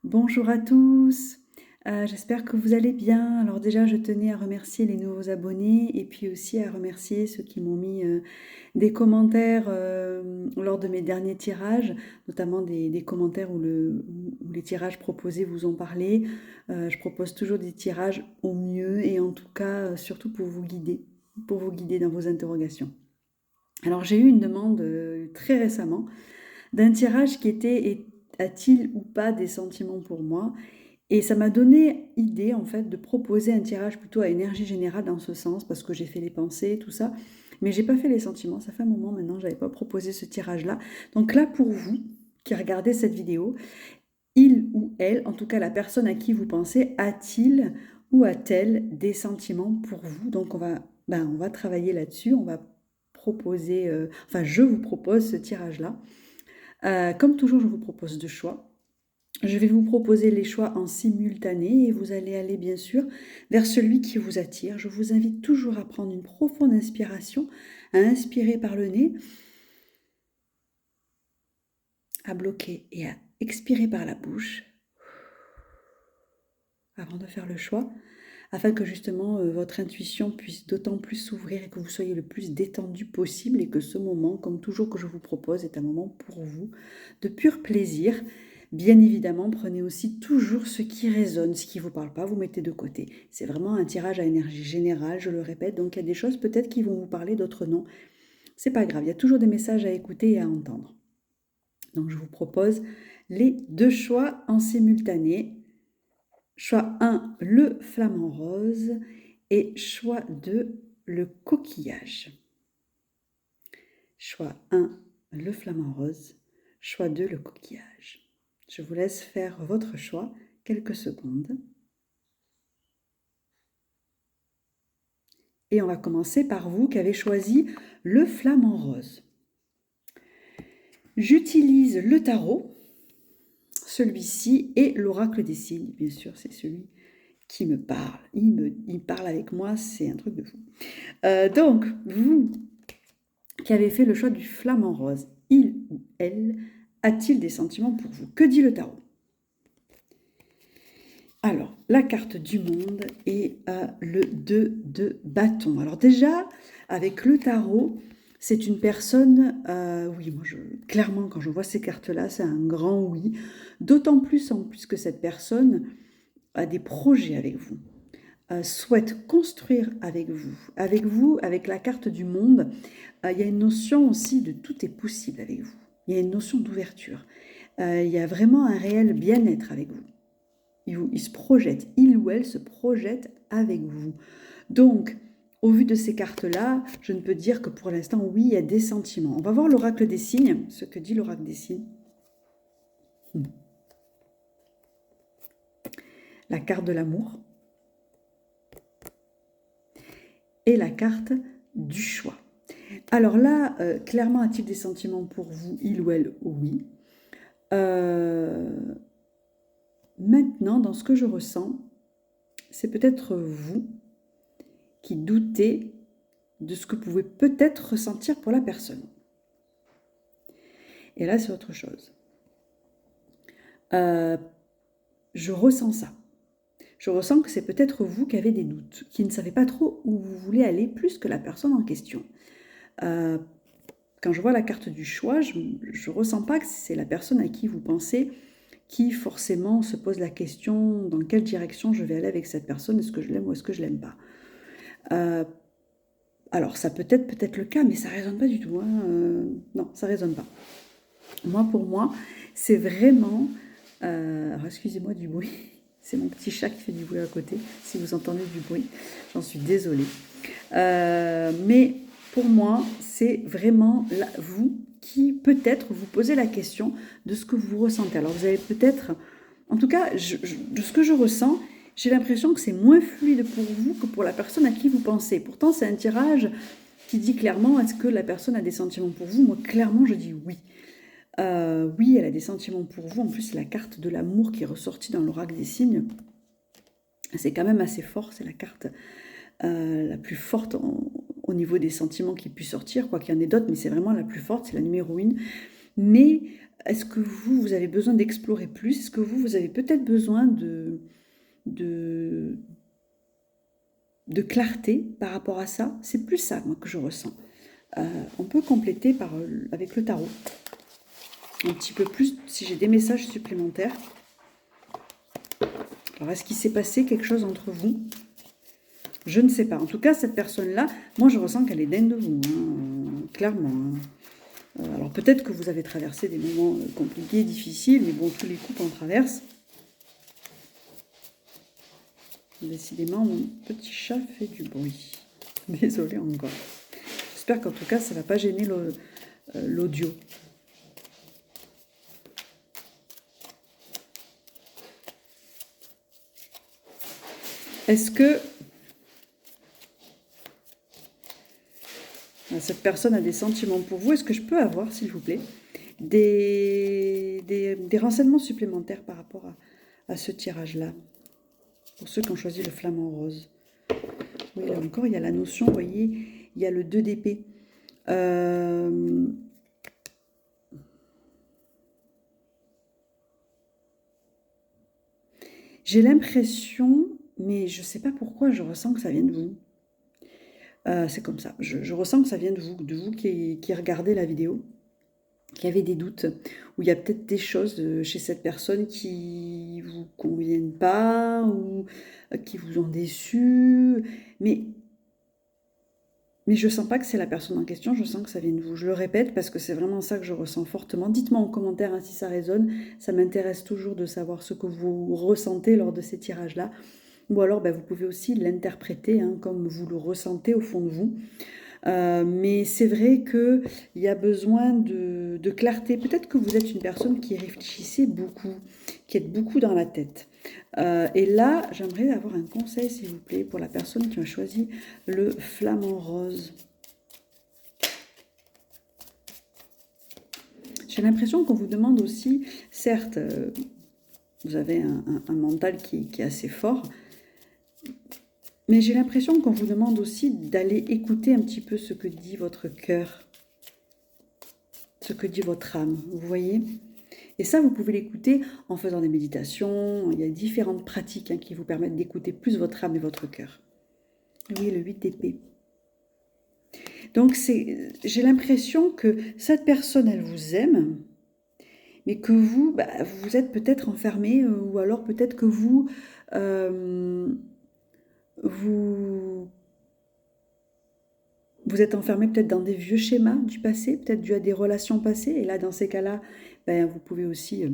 Bonjour à tous, j'espère que vous allez bien. Alors déjà, je tenais à remercier les nouveaux abonnés et puis aussi à remercier ceux qui m'ont mis, des commentaires, lors de mes derniers tirages, notamment des commentaires où les tirages proposés vous ont parlé. Je propose toujours des tirages au mieux et en tout cas, surtout pour vous guider dans vos interrogations. Alors j'ai eu une demande, très récemment d'un tirage qui était: A-t-il ou pas des sentiments pour moi? Et ça m'a donné idée, en fait, de proposer un tirage plutôt à énergie générale dans ce sens, parce que j'ai fait les pensées, tout ça, mais j'ai pas fait les sentiments. Ça fait un moment maintenant, j'avais pas proposé ce tirage-là. Donc là, pour vous qui regardez cette vidéo, il ou elle, en tout cas la personne à qui vous pensez, a-t-il ou a-t-elle des sentiments pour vous? Donc on va travailler là-dessus, on va proposer, enfin je vous propose ce tirage-là. Comme toujours, je vous propose 2 choix. Je vais vous proposer les choix en simultané et vous allez aller bien sûr vers celui qui vous attire. Je vous invite toujours à prendre une profonde inspiration, à inspirer par le nez, à bloquer et à expirer par la bouche avant de faire le choix, afin que justement votre intuition puisse d'autant plus s'ouvrir et que vous soyez le plus détendu possible et que ce moment, comme toujours que je vous propose, est un moment pour vous de pur plaisir. Bien évidemment, prenez aussi toujours ce qui résonne, ce qui ne vous parle pas, vous mettez de côté. C'est vraiment un tirage à énergie générale, je le répète, donc il y a des choses peut-être qui vont vous parler, d'autres non. C'est pas grave, il y a toujours des messages à écouter et à entendre. Donc je vous propose les 2 choix en simultané. Choix 1, le flamant rose et choix 2, le coquillage. Choix 1, le flamant rose. Choix 2, le coquillage. Je vous laisse faire votre choix quelques secondes. Et on va commencer par vous qui avez choisi le flamant rose. J'utilise le tarot, celui-ci, et l'oracle des signes. Bien sûr, c'est celui qui me parle. Il parle avec moi, c'est un truc de fou. Donc, vous qui avez fait le choix du flamant rose, il ou elle a-t-il des sentiments pour vous? Que dit le tarot? Alors, la carte du monde et le 2 de bâton. Alors déjà, avec le tarot, c'est une personne, oui, clairement, quand je vois ces cartes-là, c'est un grand oui. D'autant plus en plus que cette personne a des projets avec vous, souhaite construire avec vous. Avec vous, avec la carte du monde, il y a une notion aussi de tout est possible avec vous. Il y a une notion d'ouverture. Il y a vraiment un réel bien-être avec vous. Il se projette, il ou elle se projette avec vous. Donc, au vu de ces cartes-là, je ne peux dire que pour l'instant, oui, il y a des sentiments. On va voir l'oracle des signes, ce que dit l'oracle des signes. La carte de l'amour et la carte du choix. Alors là, clairement, a-t-il des sentiments pour vous, il ou elle? Oui. Maintenant, dans ce que je ressens, c'est peut-être vous qui doutez de ce que vous pouvez peut-être ressentir pour la personne. Et là, c'est autre chose. Je ressens ça. Je ressens que c'est peut-être vous qui avez des doutes, qui ne savez pas trop où vous voulez aller plus que la personne en question. Quand je vois la carte du choix, je ne ressens pas que c'est la personne à qui vous pensez qui forcément se pose la question dans quelle direction je vais aller avec cette personne, est-ce que je l'aime ou est-ce que je l'aime pas. Alors ça peut être peut-être le cas, mais ça résonne pas du tout. Non, ça résonne pas. Moi, pour moi, c'est vraiment... alors excusez-moi du bruit, c'est mon petit chat qui fait du bruit à côté. Si vous entendez du bruit, j'en suis désolée. Mais pour moi, c'est vraiment vous qui peut-être vous posez la question de ce que vous ressentez. Alors vous avez peut-être, en tout cas, de ce que je ressens, j'ai l'impression que c'est moins fluide pour vous que pour la personne à qui vous pensez. Pourtant, c'est un tirage qui dit clairement, est-ce que la personne a des sentiments pour vous? Moi, clairement, je dis oui. Oui, elle a des sentiments pour vous. En plus, c'est la carte de l'amour qui est ressortie dans l'oracle des signes. C'est quand même assez fort, c'est la carte la plus forte au niveau des sentiments qui puissent sortir, quoi qu'il y en ait d'autres, mais c'est vraiment la plus forte, c'est la numéro 1. Mais est-ce que vous avez besoin d'explorer plus? Est-ce que vous avez peut-être besoin de, de clarté par rapport à ça? C'est plus ça, moi, que je ressens. On peut compléter avec le tarot. Un petit peu plus, si j'ai des messages supplémentaires. Alors, est-ce qu'il s'est passé quelque chose entre vous? Je ne sais pas. En tout cas, cette personne-là, moi, je ressens qu'elle est dingue de vous, hein, clairement. Hein. Alors, peut-être que vous avez traversé des moments compliqués, difficiles, mais bon, tous les couples en traversent. Décidément, mon petit chat fait du bruit. Désolée encore. J'espère qu'en tout cas, ça ne va pas gêner l'audio. Est-ce que cette personne a des sentiments pour vous? Est-ce que je peux avoir, s'il vous plaît, des renseignements supplémentaires par rapport à ce tirage-là? Pour ceux qui ont choisi le flamant rose. Oui, là encore, il y a la notion, vous voyez, il y a le 2 d'épée. J'ai l'impression, mais je ne sais pas pourquoi, je ressens que ça vient de vous. C'est comme ça, je ressens que ça vient de vous qui regardez la vidéo, qui avez des doutes, où il y a peut-être des choses chez cette personne qui vous conviennent pas, ou qui vous ont déçu, mais je sens pas que c'est la personne en question, je sens que ça vient de vous. Je le répète parce que c'est vraiment ça que je ressens fortement. Dites-moi en commentaire hein, si ça résonne, ça m'intéresse toujours de savoir ce que vous ressentez lors de ces tirages-là. Ou alors, vous pouvez aussi l'interpréter hein, comme vous le ressentez au fond de vous. Mais c'est vrai qu'il y a besoin de clarté. Peut-être que vous êtes une personne qui réfléchissait beaucoup, qui êtes beaucoup dans la tête. Et là, j'aimerais avoir un conseil, s'il vous plaît, pour la personne qui a choisi le flamant rose. J'ai l'impression qu'on vous demande aussi, certes, vous avez un mental qui est assez fort, mais j'ai l'impression qu'on vous demande aussi d'aller écouter un petit peu ce que dit votre cœur, ce que dit votre âme, vous voyez? Et ça, vous pouvez l'écouter en faisant des méditations. Il y a différentes pratiques hein, qui vous permettent d'écouter plus votre âme et votre cœur. Oui, le 8 d'épée. Donc, j'ai l'impression que cette personne, elle vous aime, mais que vous, vous êtes peut-être enfermé, ou alors peut-être que vous êtes enfermé peut-être dans des vieux schémas du passé, peut-être dû à des relations passées. Et là, dans ces cas-là, vous pouvez aussi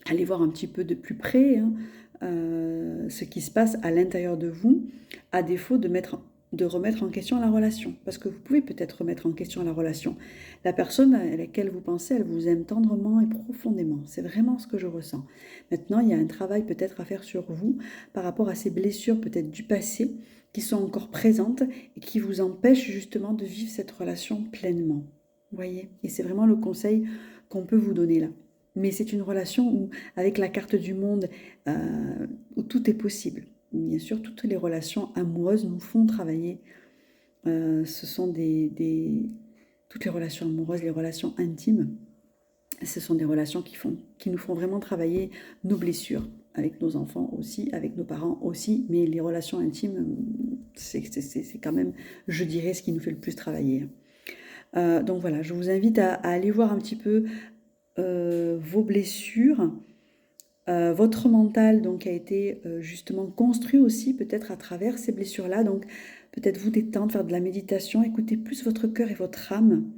aller voir un petit peu de plus près hein, ce qui se passe à l'intérieur de vous, à défaut de remettre en question la relation. Parce que vous pouvez peut-être remettre en question la relation. La personne à laquelle vous pensez, elle vous aime tendrement et profondément. C'est vraiment ce que je ressens. Maintenant, il y a un travail peut-être à faire sur vous par rapport à ces blessures peut-être du passé qui sont encore présentes et qui vous empêchent justement de vivre cette relation pleinement. Vous voyez? Et c'est vraiment le conseil qu'on peut vous donner là. Mais c'est une relation où, avec la carte du monde, où tout est possible. Bien sûr, toutes les relations amoureuses nous font travailler. Ce sont toutes les relations amoureuses, les relations intimes, ce sont des relations qui nous font vraiment travailler nos blessures, avec nos enfants aussi, avec nos parents aussi, mais les relations intimes, c'est quand même, je dirais, ce qui nous fait le plus travailler. Donc voilà, je vous invite à aller voir un petit peu vos blessures, votre mental donc a été justement construit aussi peut-être à travers ces blessures-là, donc peut-être vous détendre, faire de la méditation, écouter plus votre cœur et votre âme,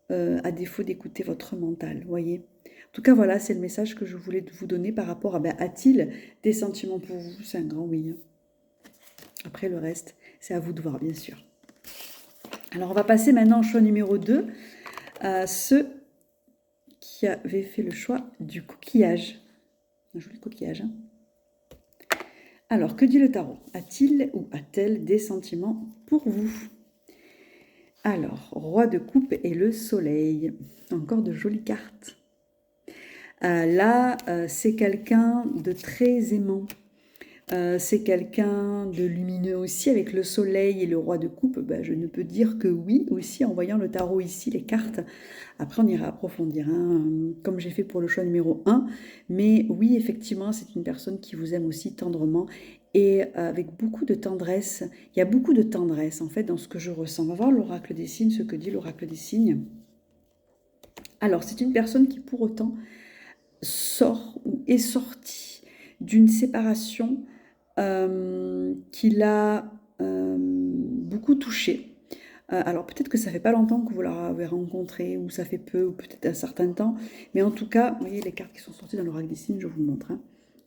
à défaut d'écouter votre mental, voyez. En tout cas, voilà, c'est le message que je voulais vous donner par rapport à, a-t-il des sentiments pour vous? C'est un grand oui. Après, le reste, c'est à vous de voir, bien sûr. Alors, on va passer maintenant au choix numéro 2, ceux qui avaient fait le choix du coquillage. Un joli coquillage. Hein. Alors, que dit le tarot? A-t-il ou a-t-elle des sentiments pour vous? Alors, roi de coupe et le soleil. Encore de jolies cartes. Là, c'est quelqu'un de très aimant. C'est quelqu'un de lumineux aussi, avec le soleil et le roi de coupe, bah, je ne peux dire que oui aussi en voyant le tarot ici, les cartes. Après on ira approfondir, hein, comme j'ai fait pour le choix numéro 1. Mais oui, effectivement, c'est une personne qui vous aime aussi tendrement et avec beaucoup de tendresse. Il y a beaucoup de tendresse en fait dans ce que je ressens. On va voir l'oracle des signes, ce que dit l'oracle des signes. Alors, c'est une personne qui pour autant sort ou est sortie d'une séparation qui l'a beaucoup touché. Alors peut-être que ça fait pas longtemps que vous l'avez rencontré, ou ça fait peu, ou peut-être un certain temps, mais en tout cas, vous voyez les cartes qui sont sorties dans l'oracle des signes, je vous le montre, hein.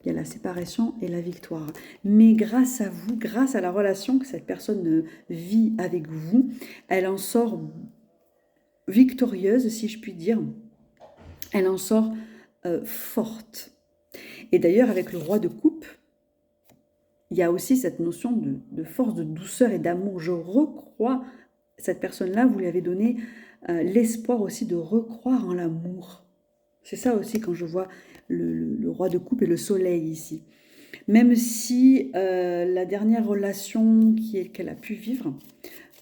Il y a la séparation et la victoire. Mais grâce à vous, grâce à la relation que cette personne vit avec vous, elle en sort victorieuse, si je puis dire. Elle en sort forte. Et d'ailleurs, avec le roi de coupe, il y a aussi cette notion de force, de douceur et d'amour. Je recrois, cette personne-là, vous lui avez donné l'espoir aussi de recroire en l'amour. C'est ça aussi quand je vois le roi de coupe et le soleil ici. Même si la dernière relation qu'elle a pu vivre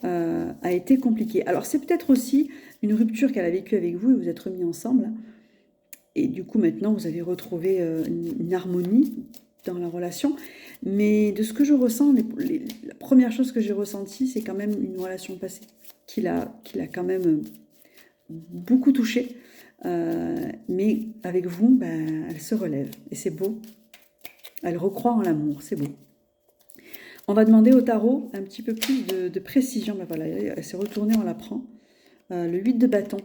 a été compliquée. Alors c'est peut-être aussi une rupture qu'elle a vécue avec vous et vous êtes remis ensemble. Et du coup, maintenant, vous avez retrouvé une harmonie dans la relation. Mais de ce que je ressens, la première chose que j'ai ressentie, c'est quand même une relation passée qui l'a quand même beaucoup touchée. Mais avec vous, ben, elle se relève. Et c'est beau. Elle recroît en l'amour. C'est beau. On va demander au tarot un petit peu plus de précision. Ben voilà, elle s'est retournée, on la prend. Le 8 de bâton.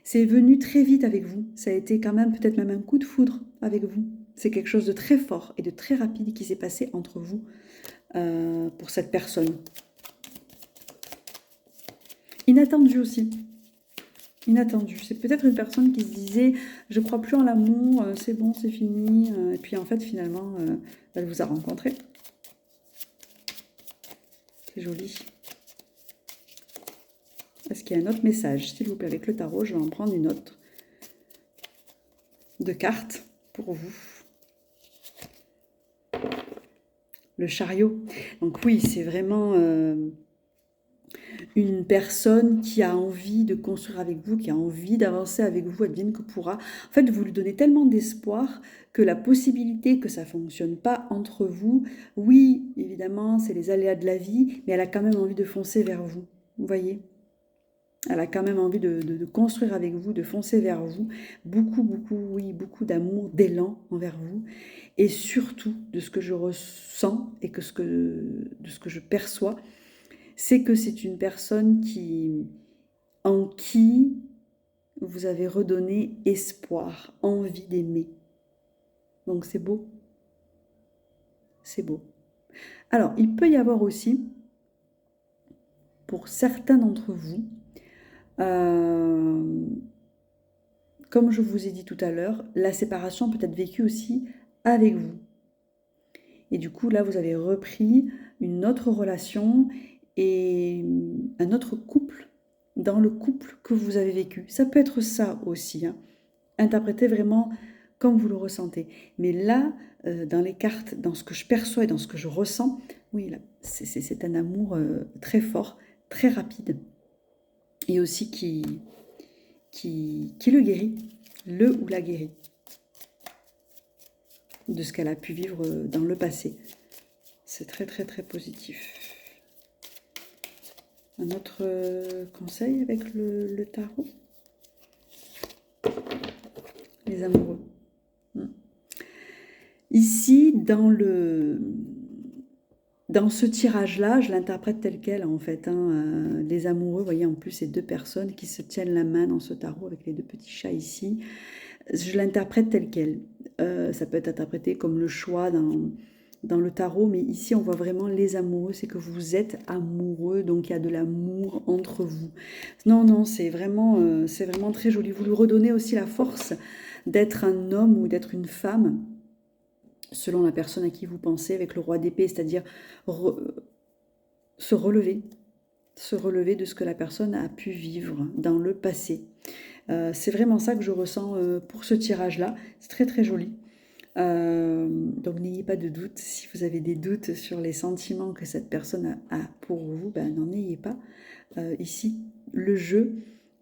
C'est venu très vite avec vous. Ça a été quand même peut-être même un coup de foudre avec vous. C'est quelque chose de très fort et de très rapide qui s'est passé entre vous pour cette personne. Inattendu aussi. Inattendu. C'est peut-être une personne qui se disait « je crois plus en l'amour, c'est bon, c'est fini ». Et puis en fait, finalement, elle vous a rencontré. C'est joli. Est-ce qu'il y a un autre message? S'il vous plaît, avec le tarot, je vais en prendre une autre de carte pour vous. Le chariot. Donc oui, c'est vraiment une personne qui a envie de construire avec vous, qui a envie d'avancer avec vous, advienne que pourra. En fait, vous lui donnez tellement d'espoir que la possibilité que ça ne fonctionne pas entre vous, oui, évidemment, c'est les aléas de la vie, mais elle a quand même envie de foncer vers vous. Vous voyez ? Elle a quand même envie de construire avec vous, de foncer vers vous. Beaucoup, beaucoup, oui, beaucoup d'amour, d'élan envers vous. Et surtout, de ce que je ressens et de ce que je perçois, c'est que c'est une personne en qui vous avez redonné espoir, envie d'aimer. Donc c'est beau. C'est beau. Alors, il peut y avoir aussi, pour certains d'entre vous, comme je vous ai dit tout à l'heure, la séparation peut être vécue aussi avec vous. Et du coup, là, vous avez repris une autre relation et un autre couple dans le couple que vous avez vécu. Ça peut être ça aussi, hein. Interprétez vraiment comme vous le ressentez. Mais là, dans les cartes, dans ce que je perçois et dans ce que je ressens, oui, c'est un amour très fort, très rapide. Et aussi qui le guérit, le ou la guérit, de ce qu'elle a pu vivre dans le passé. C'est très, très, très positif. Un autre conseil avec le tarot? Les amoureux. Ici, dans ce tirage-là, je l'interprète tel quel, en fait. Hein, les amoureux, vous voyez, en plus, ces deux personnes qui se tiennent la main dans ce tarot avec les deux petits chats ici. Je l'interprète tel quel. Ça peut être interprété comme le choix dans le tarot, mais ici, on voit vraiment les amoureux. C'est que vous êtes amoureux, donc il y a de l'amour entre vous. Non, c'est vraiment très joli. Vous lui redonnez aussi la force d'être un homme ou d'être une femme, selon la personne à qui vous pensez, avec le roi d'épée, c'est-à-dire se relever de ce que la personne a pu vivre dans le passé. C'est vraiment ça que je ressens pour ce tirage-là. C'est très, très joli. Donc n'ayez pas de doute. Si vous avez des doutes sur les sentiments que cette personne a pour vous, ben, n'en ayez pas. Ici, le jeu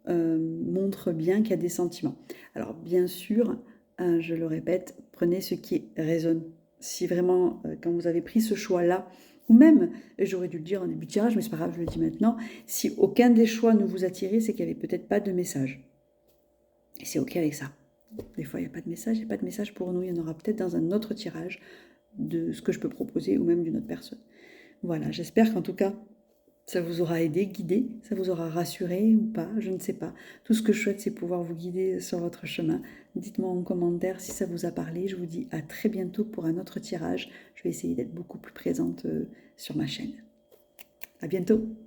montre bien qu'il y a des sentiments. Alors bien sûr, je le répète, prenez ce qui résonne. Si vraiment, quand vous avez pris ce choix-là, ou même, et j'aurais dû le dire en début de tirage, mais c'est pas grave, je le dis maintenant, si aucun des choix ne vous attirait, c'est qu'il n'y avait peut-être pas de message. Et c'est OK avec ça. Des fois, il n'y a pas de message, il n'y a pas de message pour nous, il y en aura peut-être dans un autre tirage de ce que je peux proposer ou même d'une autre personne. Voilà, j'espère qu'en tout cas, ça vous aura aidé, guidé, ça vous aura rassuré ou pas, je ne sais pas. Tout ce que je souhaite, c'est pouvoir vous guider sur votre chemin. Dites-moi en commentaire si ça vous a parlé. Je vous dis à très bientôt pour un autre tirage. Je vais essayer d'être beaucoup plus présente sur ma chaîne. À bientôt!